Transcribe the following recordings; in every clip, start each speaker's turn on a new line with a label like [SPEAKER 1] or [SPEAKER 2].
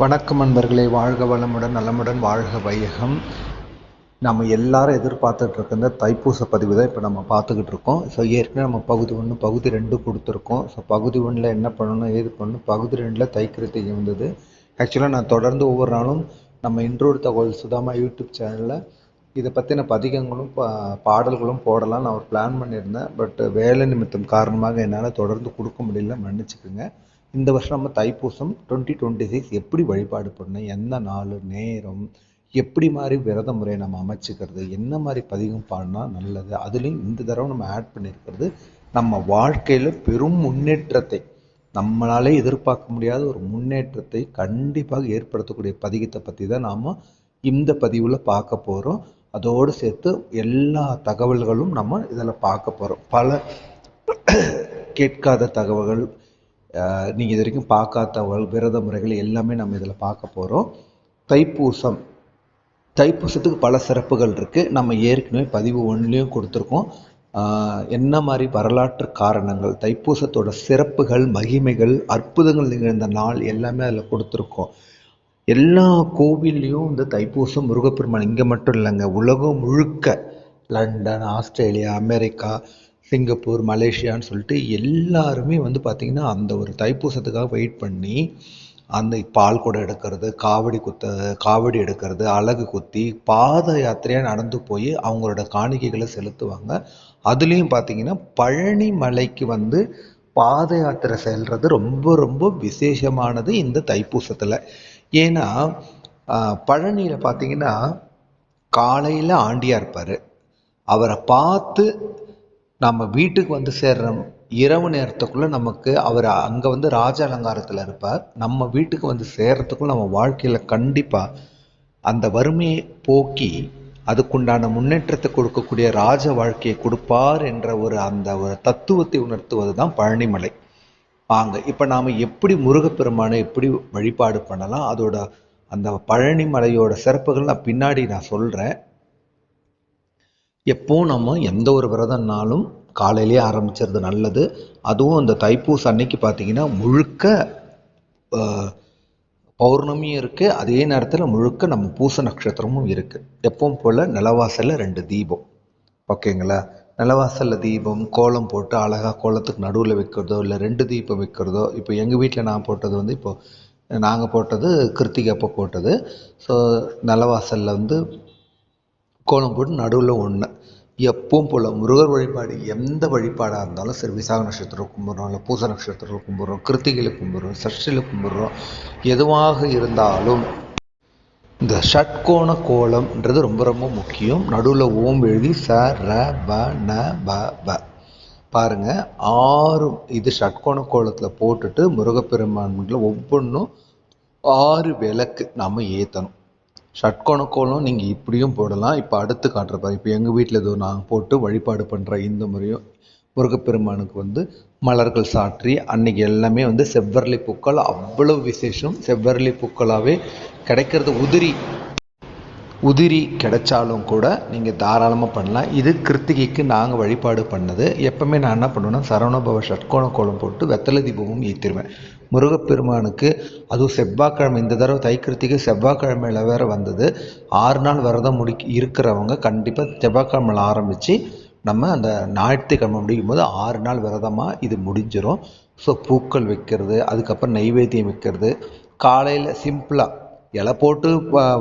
[SPEAKER 1] வணக்கம் நண்பர்களே, வாழ்க வளமுடன் நலமுடன் வாழ்க வையகம். நம்ம எல்லாரும் எதிர்பார்த்துட்டு இருக்க இந்த தைப்பூச பதிவு தான் இப்போ நம்ம பார்த்துக்கிட்டு இருக்கோம். ஸோ ஏற்கனவே நம்ம பகுதி 1 பகுதி 2 கொடுத்துருக்கோம். ஸோ பகுதி 1ல் என்ன பண்ணணும் ஏது பண்ணணும், பகுதி 2ல் தைக்கிருத்திகை வந்தது. ஆக்சுவலாக நான் தொடர்ந்து ஒவ்வொரு நாளும் நம்ம இன்றொரு தகவல் சுதாமா யூடியூப் சேனலில் இதை பற்றின பதிகங்களும் பாடல்களும் போடலாம் நான் ஒரு பிளான் பண்ணியிருந்தேன். பட் வேலை நிமித்தம் காரணமாக என்னால் தொடர்ந்து கொடுக்க முடியல, மன்னிச்சுக்குங்க. இந்த வருஷம் நம்ம தைப்பூசம் 2026 எப்படி வழிபாடு பண்ணணும், எந்த நாள் நேரம், எப்படி மாதிரி விரத முறையை நம்ம அமைச்சுக்கிறது, என்ன மாதிரி பதிகம் பாடினா நல்லது, அதுலேயும் இந்த தடவை நம்ம ஆட் பண்ணியிருக்கிறது நம்ம வாழ்க்கையில் பெரும் முன்னேற்றத்தை, நம்மளாலே எதிர்பார்க்க முடியாத ஒரு முன்னேற்றத்தை கண்டிப்பாக ஏற்படுத்தக்கூடிய பதிகத்தை பற்றி தான் நாம் இந்த பதிவில் பார்க்க போகிறோம். அதோடு சேர்த்து எல்லா தகவல்களும் நம்ம இதில் பார்க்க போகிறோம். பல கேட்காத தகவல்கள், நீங்கள் இது வரைக்கும் பார்க்காத விரத முறைகள் எல்லாமே நம்ம இதில் பார்க்க போகிறோம். தைப்பூசத்துக்கு பல சிறப்புகள் இருக்குது. நம்ம ஏற்கனவே பதிவு 1லேயும் கொடுத்துருக்கோம். என்ன மாதிரி வரலாற்று காரணங்கள், தைப்பூசத்தோட சிறப்புகள், மகிமைகள், அற்புதங்கள் நிகழ்ந்த நாள் எல்லாமே அதில் கொடுத்துருக்கோம். எல்லா கோவில்லையும் இந்த தைப்பூசம் முருகப்பெருமான் இங்கே மட்டும் இல்லைங்க, உலகம் முழுக்க, லண்டன், ஆஸ்திரேலியா, அமெரிக்கா, சிங்கப்பூர், மலேசியான்னு சொல்லிட்டு எல்லாருமே பார்த்திங்கன்னா அந்த ஒரு தைப்பூசத்துக்காக வெயிட் பண்ணி அந்த பால் குடம் எடுக்கிறது, காவடி எடுக்கிறது, அலகு குத்தி பாத யாத்திரையாக நடந்து போய் அவங்களோட காணிக்கைகளை செலுத்துவாங்க. அதுலேயும் பார்த்திங்கன்னா பழனி மலைக்கு பாத யாத்திரை செல்வது ரொம்ப ரொம்ப விசேஷமானது இந்த தைப்பூசத்தில். ஏன்னா பழனியில் பார்த்திங்கன்னா காலையில் ஆண்டியாக இருப்பார். அவரை பார்த்து நம்ம வீட்டுக்கு சேர்ற இரவு நேரத்துக்குள்ளே நமக்கு அவர் அங்கே ராஜ அலங்காரத்தில் இருப்பார். நம்ம வீட்டுக்கு சேர்றதுக்குள்ள நம்ம வாழ்க்கையில் கண்டிப்பாக அந்த வறுமையை போக்கி அதுக்குண்டான முன்னேற்றத்தை கொடுக்கக்கூடிய ராஜ வாழ்க்கையை கொடுப்பார் என்ற அந்த ஒரு தத்துவத்தை உணர்த்துவது தான் பழனிமலை. வாங்க இப்போ நாம் எப்படி முருகப்பெருமானை எப்படி வழிபாடு பண்ணலாம், அதோட அந்த பழனிமலையோட சிறப்புகள் நான் பின்னாடி நான் சொல்கிறேன். எப்போவும் நம்ம எந்த ஒரு விரதம்னாலும் காலையிலே ஆரம்பிச்சிருது நல்லது. அதுவும் அந்த தைப்பூசம் அன்னைக்கு பார்த்திங்கன்னா முழுக்க பௌர்ணமியும் இருக்குது, அதே நேரத்தில் முழுக்க நம்ம பூச நட்சத்திரமும் இருக்குது. எப்பவும் போல் நிலவாசலில் 2 தீபம், ஓகேங்களா? நிலவாசலில் தீபம் கோலம் போட்டு அழகாக கோலத்துக்கு நடுவில் வைக்கிறதோ இல்லை 2 தீபம் வைக்கிறதோ. இப்போ எங்கள் வீட்டில் நான் போட்டது இப்போது நாங்கள் போட்டது கிருத்திகை அப்போ போட்டது. ஸோ நிலவாசலில் கோலம் போட்டு நடுவில் 1. எப்பவும் போல் முருகர் வழிபாடு எந்த வழிபாடாக இருந்தாலும் சரி, விசாக நட்சத்திரம் கும்பிட்றோம், இல்லை பூச நட்சத்திரம் கும்பிட்றோம், கிருத்திகையில் கும்பிட்றோம், சஷ்டியில் கும்பிட்றோம், எதுவாக இருந்தாலும் இந்த ஷட்கோண கோலம்ன்றது ரொம்ப ரொம்ப முக்கியம். நடுவில் ஓம் எழுதி ச ர ப ந ப ப பாருங்கள் 6 இது ஷட்கோண கோலத்தில் போட்டுட்டு முருகப்பெருமான்ல ஒவ்வொன்றும் 6 விளக்கு நம்ம ஏற்றணும். ஷட்கோண கோலம் நீங்கள் இப்படியும் போடலாம். இப்போ அடுத்து காட்டுறப்பாரு. இப்போ எங்கள் வீட்டில் ஏதோ நாங்கள் போட்டு வழிபாடு பண்ணுற இந்த முறையும் முருகப்பெருமானுக்கு மலர்கள் சாற்றி அன்னைக்கு எல்லாமே செவ்வரளி பூக்கள் அவ்வளவு விசேஷம். செவ்வரளி பூக்களாகவே கிடைக்கிறது உதிரி கிடைச்சாலும் கூட நீங்கள் தாராளமாக பண்ணலாம். இது கிருத்திகைக்கு நாங்கள் வழிபாடு பண்ணது. எப்போவுமே நான் என்ன பண்ணுவேன்னா சரவணபவ ஷட்கோண கோலம் போட்டு வெத்தலை தீபமும் ஏற்றிடுவேன் முருகப்பெருமானுக்கு. அதுவும் செவ்வாய்க்கிழமை, இந்த தடவை தைக்கிருத்திகை செவ்வாய்க்கிழமையில் வேறு வந்தது. 6 நாள் விரதம் இருக்கிறவங்க கண்டிப்பாக செவ்வாய்க்கிழமையில் ஆரம்பித்து நம்ம அந்த ஞாயிற்றுக்கிழமை முடியும் போது 6 நாள் விரதமாக இது முடிஞ்சிடும். ஸோ பூக்கள் வைக்கிறது, அதுக்கப்புறம் நைவேத்தியம் வைக்கிறது, காலையில் சிம்பிளாக இலை போட்டு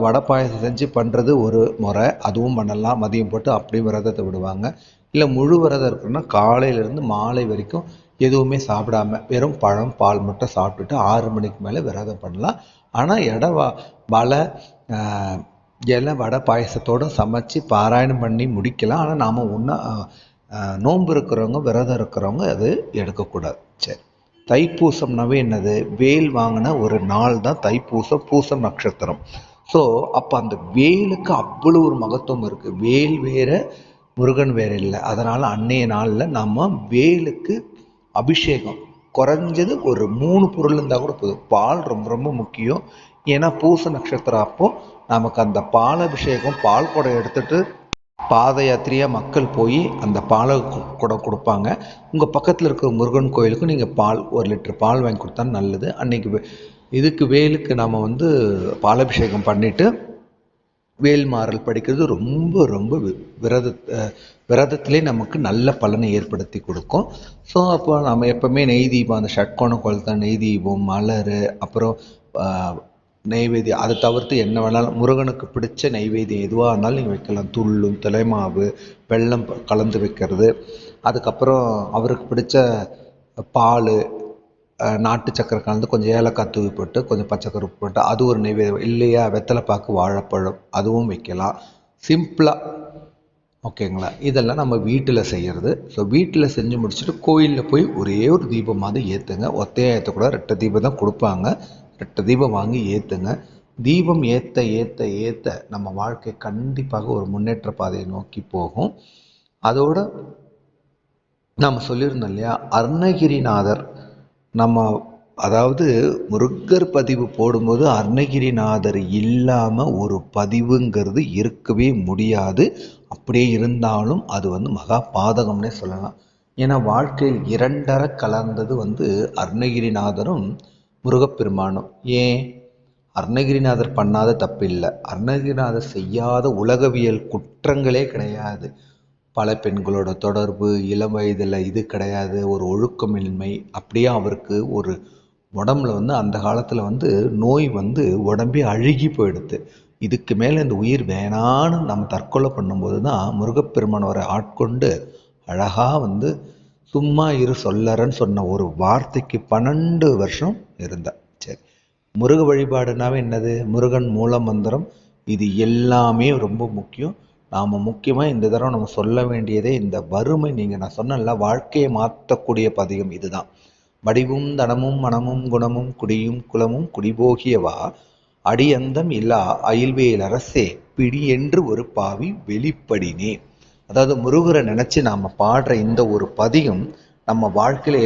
[SPEAKER 1] வடை பாயசம் செஞ்சு பண்ணுறது ஒரு முறை, அதுவும் பண்ணலாம். மதியம் போட்டு அப்படியே விரதத்தை விடுவாங்க. இல்லை முழு விரதம் இருக்குன்னா காலையிலேருந்து மாலை வரைக்கும் எதுவுமே சாப்பிடாம வெறும் பழம் பால் மட்டும் சாப்பிட்டுட்டு 6 மணிக்கு மேலே விரதம் பண்ணலாம். ஆனால் இலை வடை பாயசத்தோடு சமைச்சு பாராயணம் பண்ணி முடிக்கலாம். ஆனால் நாம் நோன்பு இருக்கிறவங்க விரதம் இருக்கிறவங்க அது எடுக்கக்கூடாது. சரி, தைப்பூசம்னாவே என்னது, வேல் வாங்கின ஒரு நாள் தான் தைப்பூசம், பூசம் நட்சத்திரம். ஸோ அப்போ அந்த வேலுக்கு அவ்வளோ ஒரு மகத்துவம் இருக்குது. வேல் வேறு முருகன் வேறு இல்லை. அதனால் அன்னைய நாளில் நம்ம வேலுக்கு அபிஷேகம் குறைஞ்சது ஒரு 3 பொருள் இருந்தால் கூட போதும். பால் ரொம்ப ரொம்ப முக்கியம். ஏன்னா பூச நட்சத்திரம் அப்போது நமக்கு அந்த பால் அபிஷேகம், பால் குடம் எடுத்துகிட்டு பாத யாத்திரையாக மக்கள் போய் அந்த பாலை குடம் கொடுப்பாங்க. உங்கள் பக்கத்தில் இருக்கிற முருகன் கோயிலுக்கும் நீங்கள் பால் 1 லிட்டர் பால் வாங்கி கொடுத்தா நல்லது. அன்றைக்கி இதுக்கு வேலுக்கு நாம் வந்து பாலாபிஷேகம் பண்ணிவிட்டு வேல்மாறல் படிக்கிறது ரொம்ப ரொம்ப விரதத்திலே நமக்கு நல்ல பலனை ஏற்படுத்தி கொடுக்கும். ஸோ அப்போ நம்ம எப்போவுமே நெய் தீபம், அந்த ஷட்கோண குளத்தை நெய் தீபம், மலர், அப்புறம் நெய்வேத்தியம், அதை தவிர்த்து என்ன வேணாலும் முருகனுக்கு பிடிச்ச நெய்வேத்தியம் எதுவாக இருந்தாலும் நீங்கள் வைக்கலாம். துள்ளும், திலைமாவு, வெல்லம் கலந்து வைக்கிறது, அதுக்கப்புறம் அவருக்கு பிடிச்ச பால், நாட்டு சக்கரை கலந்து கொஞ்சம் ஏலக்காய் தூவி போட்டு கொஞ்சம் பச்சை கருப்பு போட்டு அது ஒரு நெய்வேத்தியம். இல்லையா வெத்தலைப்பாக்கு, வாழைப்பழம் அதுவும் வைக்கலாம் சிம்பிளாக. ஓகேங்களா? இதெல்லாம் நம்ம வீட்டில் செய்கிறது. ஸோ வீட்டில் செஞ்சு முடிச்சுட்டு கோயிலில் போய் ஒரே ஒரு தீபமாவது ஏற்றுங்க. ஒத்தையாக ஏற்றக்கூடாது, 2 தீபம் தான் கொடுப்பாங்க. 2 தீபம் வாங்கி ஏற்றுங்க. தீபம் ஏற்ற ஏற்ற ஏற்ற நம்ம வாழ்க்கை கண்டிப்பாக ஒரு முன்னேற்ற பாதையை நோக்கி போகும். அதோட நம்ம சொல்லியிருந்தோம் இல்லையா, அருணகிரிநாதர், நம்ம அதாவது முருகர் பதிவு போடும்போது அருணகிரிநாதர் இல்லாமல் ஒரு பதிவுங்கிறது இருக்கவே முடியாது. அப்படியே இருந்தாலும் அது வந்து மகா பாதகம்னே சொல்லலாம். ஏன்னா வாழ்க்கையில் 2 கலந்தது வந்து அருணகிரிநாதரும் முருகப்பெருமானும். ஏன்? அருணகிரிநாதர் பண்ணாத தப்பில்லை, அருணகிரிநாதர் செய்யாத உலகவியல் குற்றங்களே கிடையாது. பல பெண்களோட தொடர்பு, இளம் வயதில் இது கிடையாது, ஒரு ஒழுக்கமின்மை, அப்படியே அவருக்கு ஒரு உடம்புல வந்து அந்த காலத்தில் வந்து நோய் வந்து உடம்பே அழுகி போயிடுது. இதுக்கு மேலே இந்த உயிர் வேணான்னு நம்ம தற்கொலை பண்ணும்போது தான் முருகப்பெருமான் அவரை ஆட்கொண்டு அழகாக வந்து சும்மா இரு சொல்லறன்னு சொன்ன ஒரு வார்த்தைக்கு 12 வருஷம் இருந்தார். சரி, முருக வழிபாடுனாவே என்னது? முருகன் மூல மந்திரம், இது எல்லாமே ரொம்ப முக்கியம். நாம் முக்கியமாக இந்த தடவை நம்ம சொல்ல வேண்டியதே இந்த வறுமை. நான் சொன்னல வாழ்க்கையை மாற்றக்கூடிய பதிகம் இதுதான். வடிவும் தனமும் மனமும் குணமும் குடியும் குலமும் குடிபோகியவா அடியந்தம் இல்லா அயில்வேல் அரசே பிடி என்று ஒரு பாவி வெளிப்படினே. அதாவது முருகரை நினச்சி நாம் பாடுற இந்த ஒரு பதிகம் நம்ம வாழ்க்கையில்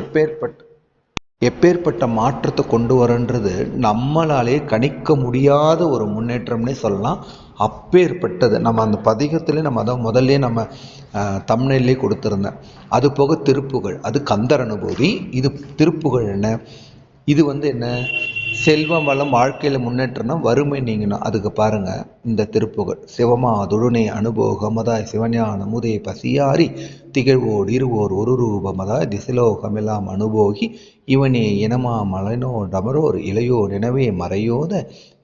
[SPEAKER 1] எப்பேற்பட்ட மாற்றத்தை கொண்டு வரன்றது நம்மளாலே கணிக்க முடியாத ஒரு முன்னேற்றம்னே சொல்லலாம். அப்பேற்பட்டது நம்ம அந்த பதிகத்திலே நம்ம அதான் முதல்ல நம்ம தம்ப்நெயிலே கொடுத்துருந்தேன். அது போக திருப்புகழ், அது கந்தர் அனுபூதி. இது திருப்புகழ் என்ன? இது வந்து என்ன? செல்வம் வளம் வாழ்க்கையில் முன்னேற்றம்னா வறுமை நீங்கணும். அதுக்கு பாருங்க இந்த திருப்புகழ். சிவமா துடுனே அனுபோகமதாய் சிவஞான முதே பசியாரி திகழ்வோடு இருவோர் ஒரு ரூபமதாய் திசிலோகமெல்லாம் அனுபோகி இவனே இனமா மலனோ டமரோர் இளையோ நினவே மறையோத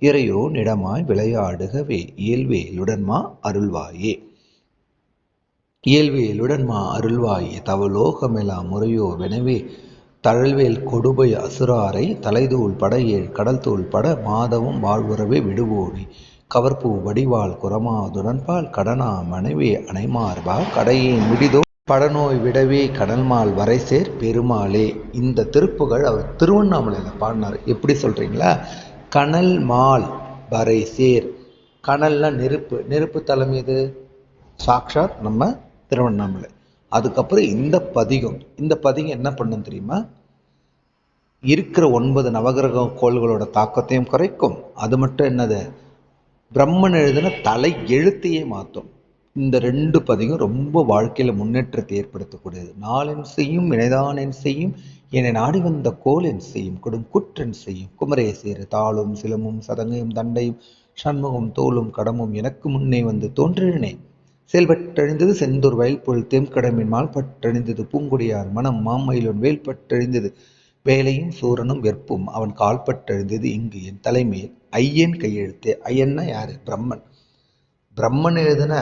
[SPEAKER 1] இறையோ நிடமாய் விளையாடுகவே இயல்வேலுடன்மா அருள்வாயே. இயல்வேலுடன்மா அருள்வாயே தவலோகமெல்லாம் முறையோ வெனவே தழல்வேல் கொடுபை அசுராரை தலைதூள் படையேழ் கடல் தூள் பட மாதவும் வாழ்வுறவே விடுவோனே கவர்பூ வடிவாள் குரமாதுடன்பால் கடனா மனைவே அணைமார்பா கடையே முடிதோ படநோய் விடவே கடல்மால் வரைசேர் பெருமாளே. இந்த திருப்புகழ் அவர் திருவண்ணாமலையில் பாடினார். எப்படி சொல்கிறீங்களா? கனல் மால் வரைசேர். கனல்னா நெருப்பு, நெருப்பு தலம் இது சாக்ஷாத் நம்ம திருவண்ணாமலை. அதுக்கப்புறம் இந்த பதிகம் என்ன பண்ணும் தெரியுமா? இருக்கிற 9 நவகிரக கோள்களோட தாக்கத்தையும் குறைக்கும். அது மட்டும் என்னது? பிரம்மன் எழுதின தலை எழுத்தையே மாற்றும். இந்த 2 பதிகம் ரொம்ப வாழ்க்கையில் முன்னேற்றத்தை ஏற்படுத்தக்கூடியது. நாளென் செய்யும் வினைதானென் செய்யும் என்னை நாடி வந்த கோல் என் செய்யும் கொடும் குற்றன் செய்யும் குமரேசேர் தாளும் சிலமும் சதங்கையும் தண்டையும் சண்முகம் தோளும் கடமும் எனக்கு முன்னே வந்து தோன்றினே செயல்பட்டழிந்தது செந்தூர் வயல்பொருள் தெம்கடமின் மால்பட்டழிந்தது பூங்குடியார் மனம் மாமயிலோன் வேல்பட்டழிந்தது வேலையும் சூரனும் வெற்பும் அவன் கால்பட்டழிந்தது இங்கு என் தலைமையில் ஐயன் கையெழுத்தே. ஐயன்னா யாரு? பிரம்மன். பிரம்மன் எழுதின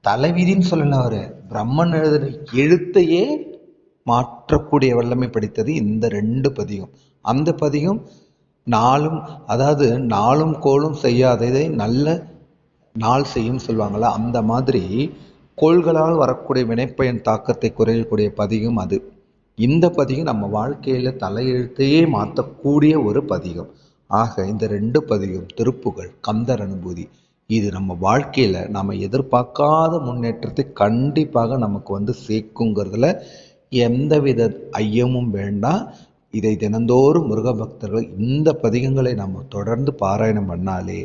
[SPEAKER 1] தலைவிதின்னு சொல்லல, அவரு பிரம்மன் எழுதின எழுத்தையே மாற்றக்கூடிய வல்லமை படித்தது இந்த 2 பதிகம். அந்த பதிகம் நாளும் கோளும் செய்யாததை நல்ல நாள் செய்யும் சொல்லுவாங்களா, அந்த மாதிரி கோள்களால் வரக்கூடிய வினைப்பயன் தாக்கத்தை குறையக்கூடிய பதிகம் அது. இந்த பதிகம் நம்ம வாழ்க்கையில தலையெழுத்தையே மாற்றக்கூடிய ஒரு பதிகம். ஆக இந்த 2 பதிகம் திருப்புகழ், கந்தர் அனுபூதி, இது நம்ம வாழ்க்கையில நம்ம எதிர்பார்க்காத முன்னேற்றத்தை கண்டிப்பாக நமக்கு வந்து சேர்க்குங்கிறதுல எந்தவித ஐயமும் வேண்டாம். இதை தினந்தோறும் முருக பக்தர்கள் இந்த பதிகங்களை நம்ம தொடர்ந்து பாராயணம் பண்ணாலே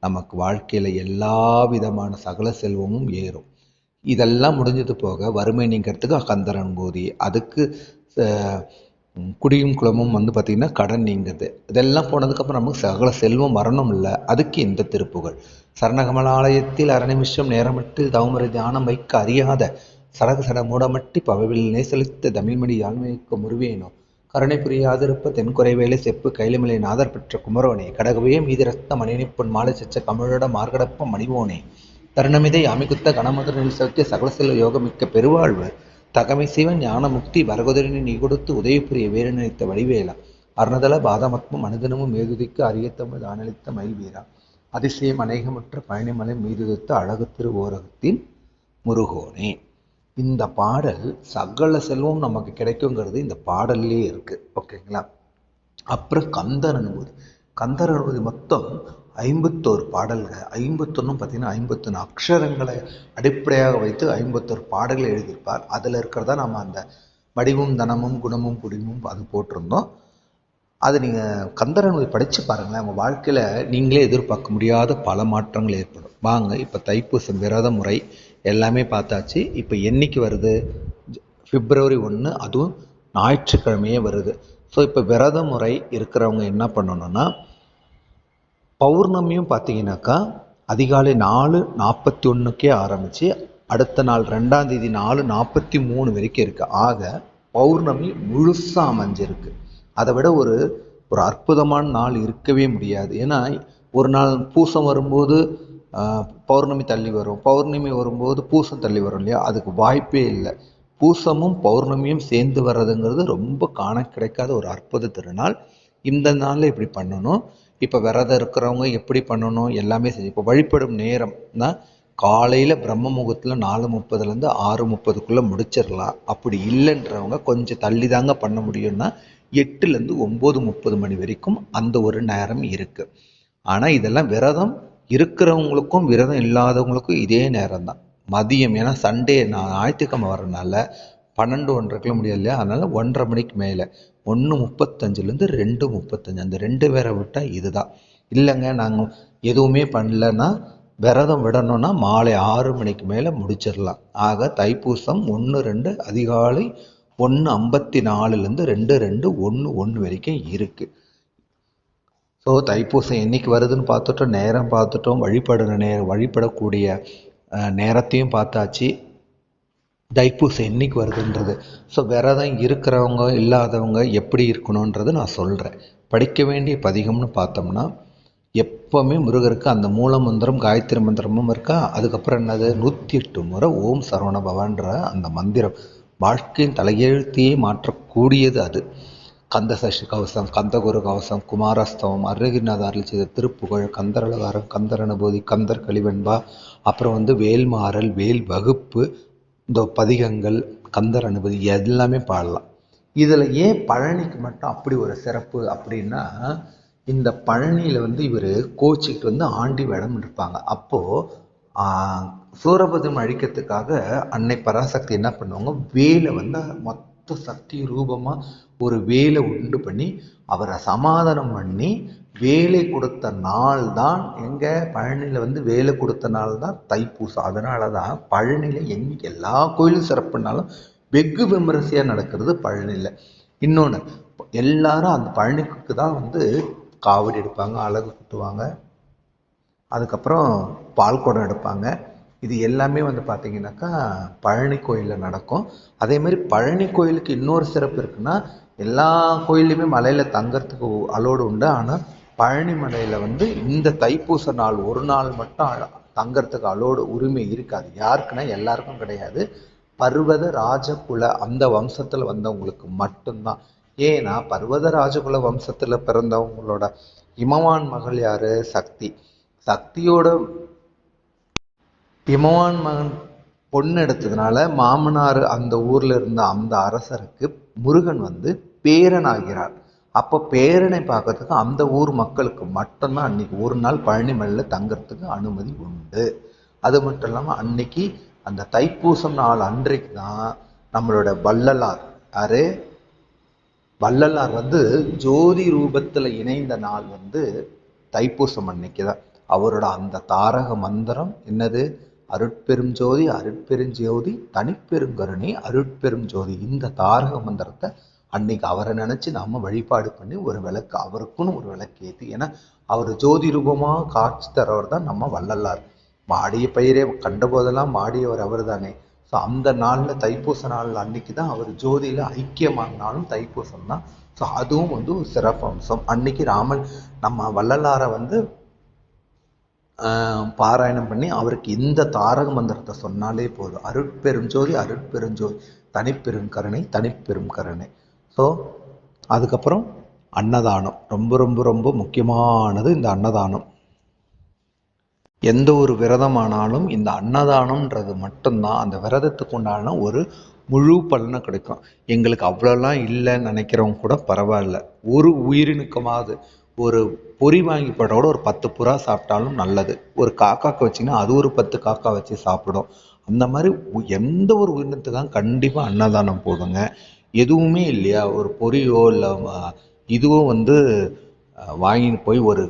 [SPEAKER 1] நமக்கு வாழ்க்கையில எல்லா விதமான சகல செல்வமும் ஏறும். இதெல்லாம் முடிஞ்சது போக வறுமை நீங்கிறதுக்கு கந்தர் அனுபூதி, அதுக்கு குடியும் குளமும் வந்து பார்த்திங்கன்னா கடன் நீங்குது. இதெல்லாம் போனதுக்கப்புறம் நமக்கு சகல செல்வம் வரணும் இல்லை, அதுக்கு இந்த திருப்புகழ். சரணகமலாலயத்தில் அரநிமிஷம் நேரமட்டில் தவமுறை தியானம் வைக்க அறியாத சடகு சட மூடமட்டி பவவில் நேசலித்த தமிழ்மணி யாழ்மைக்கு முருவேனோ கருணை புரியாதிருப்ப தென்குறைவேலை செப்பு கைலிமலை நாதர் பெற்ற குமரோனே கடகவே மீதி ரத்த மணினிப்பொன் மாலை செச்ச கமழோட மார்கடப்ப மணிவோனே தருணமிதை யாமிகுத்த கணமதுரனில் சௌக்கிய சகல செல்வ யோகமிக்க பெருவாழ்வு தகமை சிவன் ஞான முக்தி வரகுதிரனை நீ கொடுத்து உதயபுரிய வேறு நினைத்த வடிவேலா அருணதள பாதமத்மம் அனுதினமும் மேதுதிக்கு அரியத்தமிழ் ஆனளித்த மயில் வீரா அதிசயம் அநேகமற்ற பழனிமலை மீதுதித்த அழகு திரு ஓரகத்தின் முருகோனே. இந்த பாடல் சகல செல்வம் நமக்கு கிடைக்குங்கிறது இந்த பாடல்லே இருக்கு. ஓகேங்களா. அப்புறம் கந்தர் அனுபூதி. கந்தர் அனுபூதி மொத்தம் 51 பாடல்கள். 51 பார்த்தீங்கன்னா 51 அக்ஷரங்களை அடிப்படையாக வைத்து 51 பாடல்களை எழுதியிருப்பார். அதில் இருக்கிறதா நம்ம அந்த வடிவும் தனமும் குணமும் குடிமும் அது போட்டிருந்தோம். அது நீங்கள் கந்தர் அனுபூதி படித்து பாருங்களேன். நம்ம வாழ்க்கையில் நீங்களே எதிர்பார்க்க முடியாத பல மாற்றங்கள் ஏற்படும். வாங்க இப்போ தைப்பூசம் விரத முறை எல்லாமே பார்த்தாச்சு. இப்போ என்னைக்கு வருது? பிப்ரவரி 1, அதுவும் ஞாயிற்றுக்கிழமையே வருது. ஸோ இப்போ விரத முறை இருக்கிறவங்க என்ன பண்ணணும்னா, பௌர்ணமியும் பார்த்தீங்கன்னாக்கா அதிகாலை 4:41 ஆரம்பித்து அடுத்த நாள் 2ஆம் தேதி 4:43 வரைக்கும் இருக்குது. ஆக பௌர்ணமி முழுசாக அமைஞ்சிருக்கு. அதை விட ஒரு அற்புதமான நாள் இருக்கவே முடியாது. ஏன்னா ஒரு நாள் பூசம் வரும்போது பௌர்ணமி தள்ளி வரும், பௌர்ணமி வரும்போது பூசம் தள்ளி வரும் இல்லையா? அதுக்கு வாய்ப்பே இல்லை. பூசமும் பௌர்ணமியும் சேர்ந்து வர்றதுங்கிறது ரொம்ப காண கிடைக்காத ஒரு அற்புத திருநாள். இந்த நாளில் இப்படி பண்ணணும். இப்போ விரதம் இருக்கிறவங்க எப்படி பண்ணணும் எல்லாமே செஞ்சு. இப்போ வழிபடும் நேரம்னா காலையில் பிரம்ம முகூர்த்தத்தில் 4:30லேருந்து 6:30க்குள்ளே முடிச்சிடலாம். அப்படி இல்லைன்றவங்க கொஞ்சம் தள்ளி தாங்க பண்ண முடியும்னா 8லேருந்து 9:30 மணி வரைக்கும் அந்த ஒரு நேரம் இருக்குது. ஆனால் இதெல்லாம் விரதம் இருக்கிறவங்களுக்கும் விரதம் இல்லாதவங்களுக்கும் இதே நேரம் தான் மதியம். ஏன்னா சண்டே ஞாயிற்றுக்கிழமை வரனால 12-1:30 முடியாது இல்லையா? அதனால் 1:30 மணிக்கு மேலே 1:35லேருந்து 2:35 அந்த 2 பேரை விட்டால் இதுதான். இல்லைங்க நாங்கள் எதுவுமே பண்ணலன்னா விரதம் விடணும்னா மாலை 6 மணிக்கு மேலே முடிச்சிடலாம். ஆக தைப்பூசம் 1-2 அதிகாலை 1:54லேருந்து 2:01 வரைக்கும் இருக்குது. ஸோ தைப்பூசம் என்றைக்கு வருதுன்னு பார்த்துட்டோம், நேரம் பார்த்துட்டோம், வழிபடக்கூடிய நேரத்தையும் பார்த்தாச்சு. தைப்பூசம் என்றைக்கு வருதுன்றது. ஸோ விரதம் இருக்கிறவங்க இல்லாதவங்க எப்படி இருக்கணுன்றது நான் சொல்கிறேன். படிக்க வேண்டிய பதிகம்னு பார்த்தோம்னா எப்போவுமே முருகருக்கு அந்த மூல மந்திரம் காயத்ரி மந்திரமும் இருக்கா. அதுக்கப்புறம் என்னது 108 முறை ஓம் சரவண பவன்ற அந்த மந்திரம் வாழ்க்கையின் தலையெழுத்தையே மாற்றக்கூடியது. அது கந்த சஷ்டி கவசம், கந்தகுரு கவசம், குமாரஸ்தவம், அருணகிரிநாத அருள் செய்த திருப்புகழ், கந்தரலகாரம், கந்தர் அனுபூதி, கந்தர் கலிவெண்பா, அப்புறம் வேல்மாறல், வேல் வகுப்பு, இந்த பதிகங்கள், கந்தர் அனுபூதி எல்லாமே பாடலாம். இதில் ஏன் பழனிக்கு மட்டும் அப்படி ஒரு சிறப்பு அப்படின்னா, இந்த பழனியில் இவர் கோச்சிக்கிட்டு ஆண்டி வேடம் இருப்பாங்க. அப்போது சூரபத்மன் அழிக்கிறதுக்காக அன்னை பராசக்தி என்ன பண்ணுவாங்க, வேலை மொத்த சக்தி ரூபமாக ஒரு வேலை உண்டு பண்ணி அவரை சமாதானம் பண்ணி வேலை கொடுத்த நாள் தான் எங்கே பழனியில் வேலை கொடுத்த நாள் தான் தைப்பூசம். அதனால தான் பழனியில் எங்கே எல்லா கோயிலும் சிறப்புனாலும் வெகு விமரிசையாக நடக்கிறது பழனியில். இன்னொன்று, எல்லாரும் அந்த பழனிக்கு தான் காவடி எடுப்பாங்க, அலகு குத்துவாங்க, அதுக்கப்புறம் பால் குடம் எடுப்பாங்க. இது எல்லாமே பார்த்திங்கனாக்கா பழனி கோயிலில் நடக்கும். அதே மாதிரி பழனி கோயிலுக்கு இன்னொரு சிறப்பு இருக்குன்னா, எல்லா கோயில்லையுமே மலையில் தங்கறதுக்கு அலோடு உண்டு. ஆனால் பழனி மலையில் இந்த தைப்பூச நாள் ஒரு நாள் மட்டும் தங்கறதுக்கு அலோடு உரிமை இருக்காது. யாருக்குன்னா எல்லாருக்கும் கிடையாது. பர்வத ராஜகுல அந்த வம்சத்தில் வந்தவங்களுக்கு மட்டும்தான். ஏன்னா பர்வத ராஜகுல வம்சத்தில் பிறந்தவங்களோட இமவான் மகள் யார்? சக்தி. சக்தியோட இமவான் மகன் பொண்ணு எடுத்ததுனால மாமனார் அந்த ஊரில் இருந்த அந்த அரசருக்கு முருகன் பேரனாகிறார். அப்போ பேரனை பார்க்கறதுக்கு அந்த ஊர் மக்களுக்கு மட்டும்தான் அன்னைக்கு ஒரு நாள் பழனி மலையில் தங்கறதுக்கு அனுமதி உண்டு. அது மட்டும் இல்லாமல் அன்னைக்கு அந்த தைப்பூசம் நாள் அன்றைக்கு தான் நம்மளோட வள்ளலார் யாரு? வள்ளலார் ஜோதி ரூபத்தில் இணைந்த நாள் தைப்பூசம் அன்னைக்கு தான். அவரோட அந்த தாரக மந்திரம் என்னது? அருட்பெரும் ஜோதி அருட்பெருஞ்சோதி தனிப்பெருங்கருணை அருட்பெரும் ஜோதி. இந்த தாரக மந்திரத்தை அன்னைக்கு அவரை நினச்சி நம்ம வழிபாடு பண்ணி ஒரு விளக்கு அவருக்குன்னு ஒரு விளக்கு ஏற்றி, ஏன்னா அவர் ஜோதி ரூபமாக காட்சி தரவர் தான் நம்ம வள்ளலார். மாடிய பயிரே கண்ட போதெல்லாம் மாடியவர் அவர் தானே. ஸோ அந்த நாளில் தைப்பூச நாளில் அன்னைக்கு தான் அவர் ஜோதியில் ஐக்கியமானாலும் தைப்பூசம் தான். ஸோ அதுவும் வந்து ஒரு சிறப்பு அம்சம். அன்னைக்கு ராமன் நம்ம வள்ளலாரை வந்து பாராயணம் பண்ணி அவருக்கு இந்த தாரக மந்திரத்தை சொன்னாலே போதும். அருட்பெருஞ்சோதி அருட்பெருஞ்சோதி, தனிப்பெரும் கருணை தனிப்பெரும் கருணை. ஸோ அதுக்கப்புறம் அன்னதானம் ரொம்ப ரொம்ப ரொம்ப முக்கியமானது. இந்த அன்னதானம் எந்த ஒரு விரதமானாலும் இந்த அன்னதானம்ன்றது மட்டும்தான் அந்த விரதத்துக்கு உண்டான ஒரு முழு பலனை கிடைக்கும். எங்களுக்கு அவ்வளோலாம் இல்லைன்னு நினைக்கிறவங்க கூட பரவாயில்ல, ஒரு உயிரினுக்கமாவது ஒரு பொறி வாங்கி போட கூட ஒரு 10 புறா சாப்பிட்டாலும் நல்லது. ஒரு காக்காக்கு வச்சிங்கன்னா அது ஒரு 10 காக்கா வச்சு சாப்பிடும். அந்த மாதிரி எந்த ஒரு உயிரினத்துக்காக கண்டிப்பாக அன்னதானம் போடுங்க. எதுவுமே இல்லையா, ஒரு பொரியோ இல்லை இதுவோ வந்து வாங்கின்னு போய் ஒரு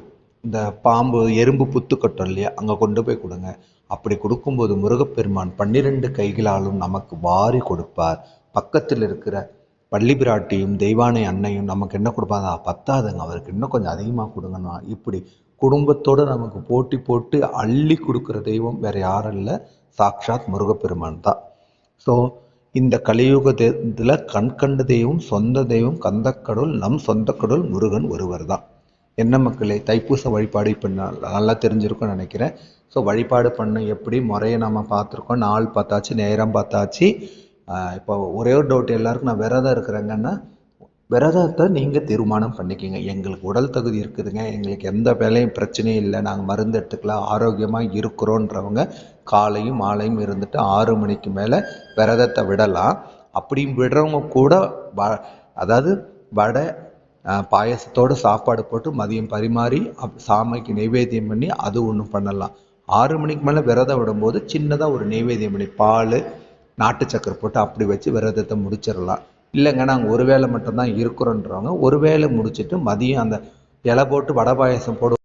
[SPEAKER 1] இந்த பாம்பு எறும்பு புத்து கட்டும் இல்லையா, அங்கே கொண்டு போய் கொடுங்க. அப்படி கொடுக்கும்போது முருகப்பெருமான் 12 கைகளாலும் நமக்கு வாரி கொடுப்பார். பக்கத்தில் இருக்கிற பள்ளி பிராட்டியும் தெய்வானை அன்னையும் நமக்கு என்ன கொடுப்பாங்க, பத்தாதுங்க அவருக்கு இன்னும் கொஞ்சம் அதிகமாக கொடுங்கண்ணா. இப்படி குடும்பத்தோடு நமக்கு போட்டி போட்டு அள்ளி கொடுக்குற தெய்வம் வேறு யாரும் இல்லை, சாக்ஷாத் முருகப்பெருமான் தான். ஸோ இந்த கலியுகத்தில் கண்கண்ட தெய்வம் சொந்த தெய்வம் கந்தக்கடவுள் நம் சொந்த கடவுள் முருகன் ஒருவர் தான். என்ன மக்களே, தைப்பூச வழிபாடு இப்போ நல்லா தெரிஞ்சிருக்கும்னு நினைக்கிறேன். ஸோ வழிபாடு பண்ண எப்படி முறையை நம்ம பார்த்துருக்கோம், நாள் பார்த்தாச்சு, நேரம் பார்த்தாச்சு. இப்போ ஒரே ஒரு டவுட் எல்லாருக்கும், நான் விரதம் இருக்கிறேங்கன்னா விரதத்தை நீங்கள் தீர்மானம் பண்ணிக்கோங்க. எங்களுக்கு உடல் தகுதி இருக்குதுங்க, எங்களுக்கு எந்த வேலையும் பிரச்சனையும் இல்லை, நாங்கள் மருந்து எடுத்துக்கலாம், ஆரோக்கியமாக இருக்கிறோன்றவங்க காலையும் மாலையும் இருந்துட்டு 6 மணிக்கு மேலே விரதத்தை விடலாம். அப்படி விடுறவங்க கூட அதாவது வடை பாயசத்தோடு சாப்பாடு போட்டு மதியம் பரிமாறி சாமிக்கு நைவேத்தியம் பண்ணி அது ஒன்று பண்ணலாம். 6 மணிக்கு மேலே விரதம் விடும்போது சின்னதாக ஒரு நைவேத்தியம் பண்ணி பால் நாட்டு சக்கரை போட்டு அப்படி வச்சு விரதத்தை முடிச்சிடலாம். இல்லைங்க நாங்கள் ஒரு வேளை மட்டும்தான் இருக்கிறோன்றவங்க ஒரு வேளை முடிச்சுட்டு மதியம் அந்த இலை போட்டு வடை பாயசம் போடு